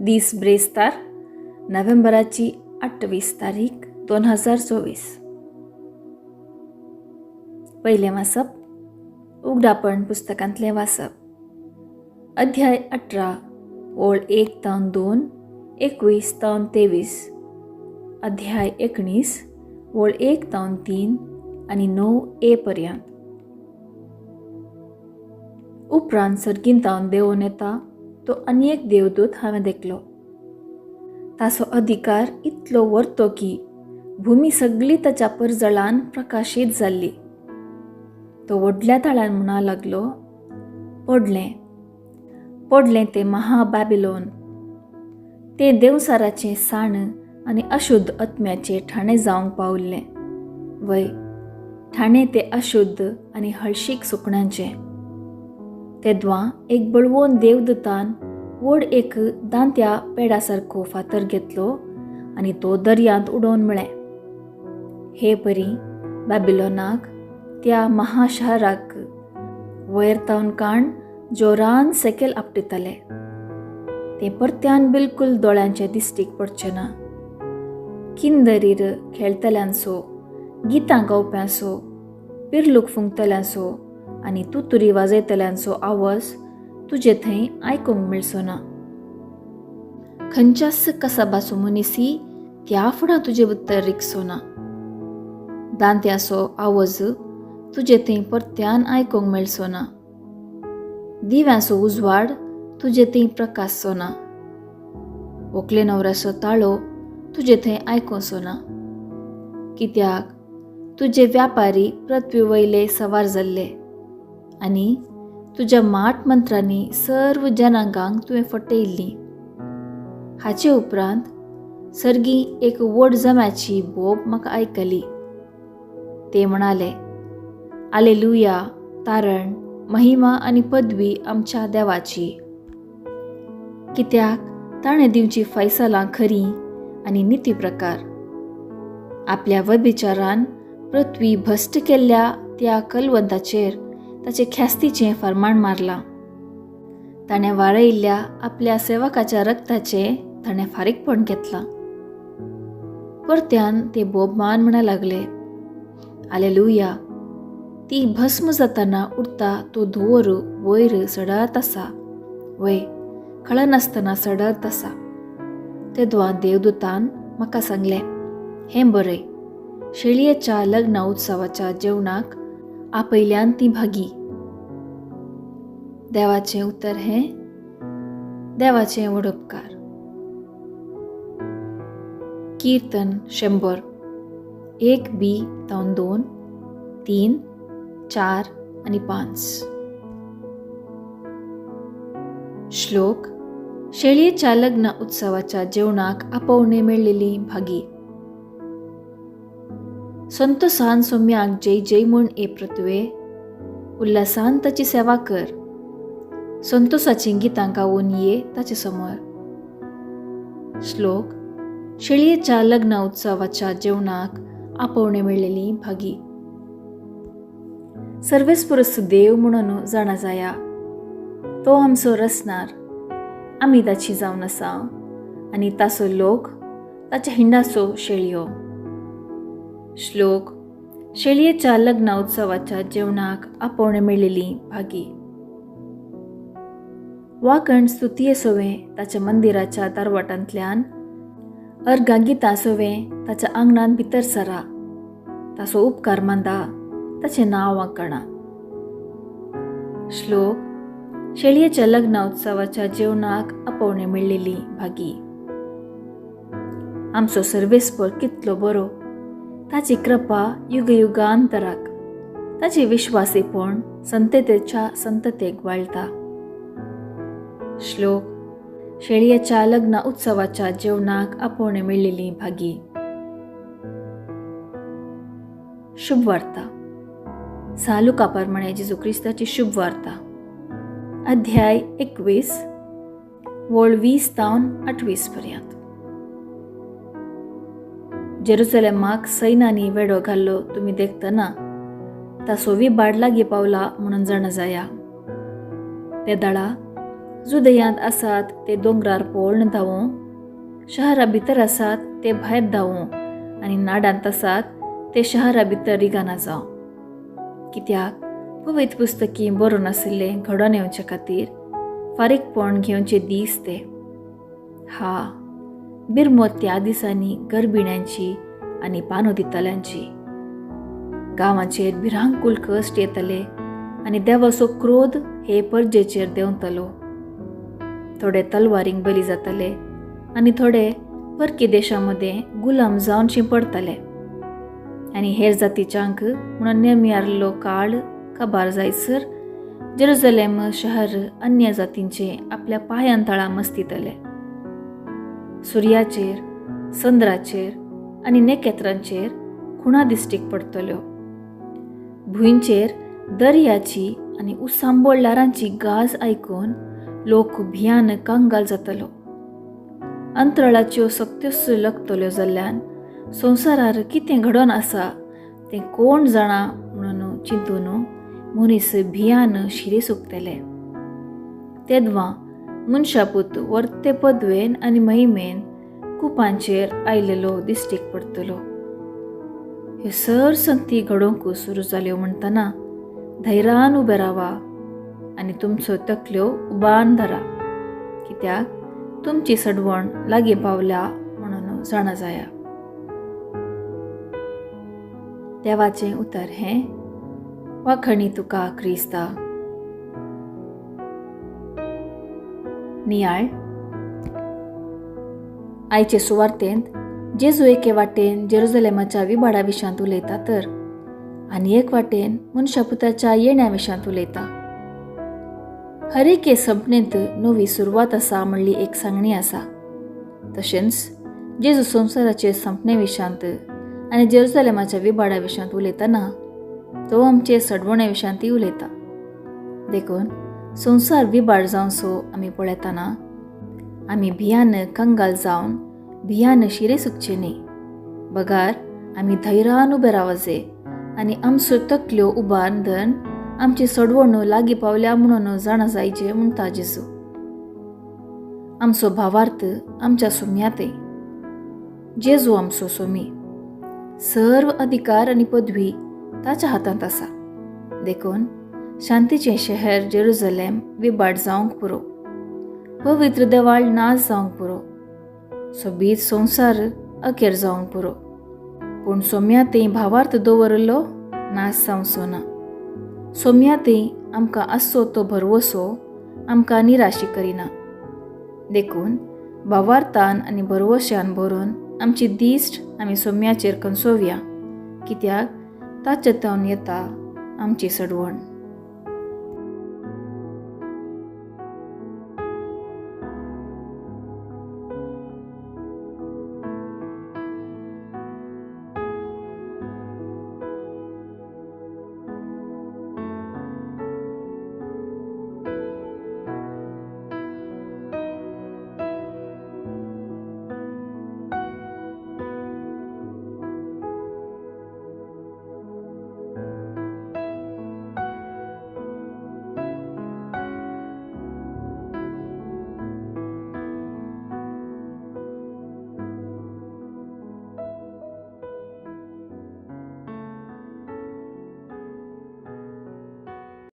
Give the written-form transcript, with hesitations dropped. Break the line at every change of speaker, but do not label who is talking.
दीस ब्रेस्तार नोव्हेंबराची 28 तारीख 2024. पहिले वाचप उगडापण पुस्तकांतले वाचप. अध्याय 18 ओळ 1 ते 2, 21 ते 23. अध्याय 19 ओळ 1 ते 3 आणि 9a पर्यंत. उपरांत सर्गींतावन देंवन येता तो आनी एक देवदूत हांवें देखलो. ताचो अधिकार इतलो वर्तो की भूमी सगळी ताच्या परजळान प्रकाशीत जाल्ली. तो व्हडल्या ताळ्यान म्हणा लागलो, पडलें पडलें तें महाबॅबिलोन, तें देवसाराचें साण आनी अशुद्ध आत्म्याचें ठाणें जावंक पावल्लें. वय, ठाणें तें अशुद्ध आनी हळशीक सुकण्यांचें. तेदवां एक बळवोन देवदूतान व्हड एक दांत्या पेडा सारको फातर घेतलो आनी तो दर्यांत उडोवन म्हळें, हे परी बॅबिलोनाक, त्या महाशाराक वयर तावन काण जोरान सकयल आपटितले. तें परत्यान बिलकुल दोळ्यांचे दिश्टीक पडचें ना. किंदरीर खेळतल्यांचो, गितां गावप्यांचो, पिरलूक फुंकतल्यांचो आनी तुतुरी वाजयतल्यांचो आवाज तुजे थंय आयकूंक मेळचो ना. खंयच्याच कसाबाचो मनीसी त्या फुडां तुजे भितर रिगचो ना. दांत्याचो आवाज तुजे थंय परत्यान आयकूंक मेळचो ना. दिव्यांचो उजवाड तुजे थंय प्रकाशचो ना. व्हंकले न्हवऱ्याचो ताळो तुजे थंय आयकूचो ना. कित्याक तुजे व्यापारी पृथ्वी वयले सवार जाल्ले आनी तुज्या माट मंत्रांनी सर्व जनांगांक तुवें फटयल्लीं. हाचे उपरांत सर्गी एक व्हड जम्याची बोब म्हाका आयकली. ते म्हणाले, हालेलुया, तारण, महिमा आनी पदवी आमच्या देवाची. कित्याक ताणें दिवची फैसलां खरीं आनी निती प्रकार. आपल्या व्यभिचारान पृथ्वी भश्ट केल्ल्या त्या कलवंताचेर ताचे ख्यास्तीचें फर्माण मारलां. ताणें वाळयल्ल्या आपल्या सेवकाच्या रक्ताचें ताणें फारीकपण घेतलां. परत्यान ते बोबमान म्हणा लागले, हालेलुया, ती भस्म जातना उरता तो धुंवर वयर सडत आसा, वय, कळनासतना सडत आसा. तेदवां देवदूतान म्हाका सांगलें, हें बरय, शेळयेच्या लग्न उत्सवाच्या जेवणाक आपयल्यान ती भागी. देवाचें उतर हें, देवाचें व्हड उपकार. कीर्तन 100 1b ते 2, 3, 4 आणि 5. श्लोक. शेळयेच्या लग्न उत्सवाच्या जेवणाक आपोवणे मेळलेली भागी. संतोषान सोम्याक जय जय म्हूण ए पृथ्वे, उल्हासान ताची सेवा कर. संतोषाचीं गितां गावून ये ताचे समोर. श्लोक. शेळयेच्या लग्न उत्सवाच्या जेवणाक आपोवणे मेळलेली भागी. सर्वेस्पुरस्त देव म्हणून जाणा जाया. तो आमचो रचणार, आमी ताची जावन आसा आनी ताचो लोक ताच्या हिंडाचो शेळयो. श्लोक. शेळयेच्या लग्न उत्सवाच्या जेवणाक आपोवणे मेळलेली भागी. वाकण स्तुतीये सोवें ताच्या मंदिराच्या दारवटांतल्यान, अर्गां गितां सोवें ताच्या आंगणान भितर सरा. ताचो उपकार मांदा, ताचें नांव वांकणा. श्लोक. शेळयेच्या लग्न उत्सवाच्या जेवणाक आपोवणे मेळलेली भागी. आमचो सर्वेस्पर कितलो बरो, ताची कृपा युगयुगांतराक, ताची विश्वासीपण संततेच्या संततेक वाळटा. श्लोक. शेळयेच्या लग्न उत्सवाच्या जेवणाक आपोवणे मेळलेली भागी. शुभ वार्ता. सालूका प्रमाणे जेजू क्रिस्ताची शुभ वार्ता. अध्याय 21 ओळ 20 ते 28 पर्यंत. जेरुसलेमाक सैन्यांनी वेढो घाल्लो तुमी देखतना ताचो विबाड लागीं पावला म्हणून जाणा जाया. ते दळा जुदयांत आसात ते दोंगरार पळोवन धांवूं, शहरा भितर आसात ते भायर धांवूं, आनी नाडांत आसात ते शहरा भितर रिगाना जावं. कित्याक पवित्र पुस्तकी बरोवन आशिल्लें घडोवन येवचे खातीर फारीकपण घेवचे दीस ते. बिरमोत त्या दिसांनी गर्भिण्यांची आनी पानो दितल्यांची. गांवाचेर भिरांकूळ कश्ट येतले आनी देवाचो क्रोध हे परजेचेर देंवतलो. थोडे तलवारींक बली जातले आनी थोडे परकी देशांमध्ये गुलाम जावन शिंपडतले. आनी हेर जातीच्यांक म्हणून नेमियारलो काळ काबार जायसर जेरुसलेम शहर अन्य जातींचे आपल्या पांयां तळा मस्तितले. सुर्याचेर, संद्राचेर आनी नखेत्रांचेर खुणा दिश्टीक पडटल्यो. भुंयचेर दर्याची आनी उसांबोळ्ळारांची गाज आयकून लोक भियान कांगाल जातलो. अंतराळाच्यो शक्त्यो लगतल्यो जाल्ल्यान संवसारार कितें घडोवन आसा तें कोण जाणा म्हणून चिंतून मनीस भियान शिरे सुकतले. तेदवां मनशापूत वर्ते पदवेन आनी महिमेन कुपांचेर आयलेलो दिश्टीक पडटलो. ह्यो सर संगती घडोवंक सुरू जाल्यो म्हणटना धैर्यान उबे रावा आनी तुमचो तकल्यो उबान धरा, कित्याक तुमची सडवण लागीं पावल्या म्हणून जाणा जाया. देवाचें उतर हें, वाखणी तुका क्रिस्ता. नियाळ. आयचे सुवार्तेंत जेजू एके वाटेन जेरुसलेमाच्या विबाडा विशांत उलयता तर आनी एक वाटेन मनशापुताच्या येण्या विशांत उलयता. हर एके सपनेंत नवी सुरवात आसा म्हणली एक सांगणी आसा. तशेंच जेजू संवसाराचे संपणे विशांत आनी जेरुसलेमाच्या विबाडा विशांत उलयतना तो आमचे सडवणे विशांतय उलयता. देखून संवसार विबाड जावचो आमी पळयतना आमी भियान कंगाल जावन भियान शिरे सुकचे न्ही. बगार आमी धैर्यान उबे रावचे आनी आमच्यो तकल्यो उबार धरून आमची सडवण लागीं पावल्या म्हणून जाणा जायचे म्हणटा जेजू. आमचो भावार्थ आमच्या सोम्यातय. जेजू आमचो सोमी. सर्व अधिकार आनी पदवी ताच्या हातांत आसा. देखून शांतीचें शहर जेरुसलेम विबाड जावंक पुरो. पवित्र देवाळ नाश जावंक पुरो. सोबीत संवसार अखेर जावंक पुरो. पूण सोम्यातय भावार्थ दवरलो नाश जावचो ना. सोम्यातय आमकां आसचो तो भरवसो आमकां निराशी करिना. देखून भावार्थान आनी भरवश्यान भरून आमची दिश्ट आमी सोम्याचेर कंसोवया, कित्याक ताचे तावन येता आमची सडवण.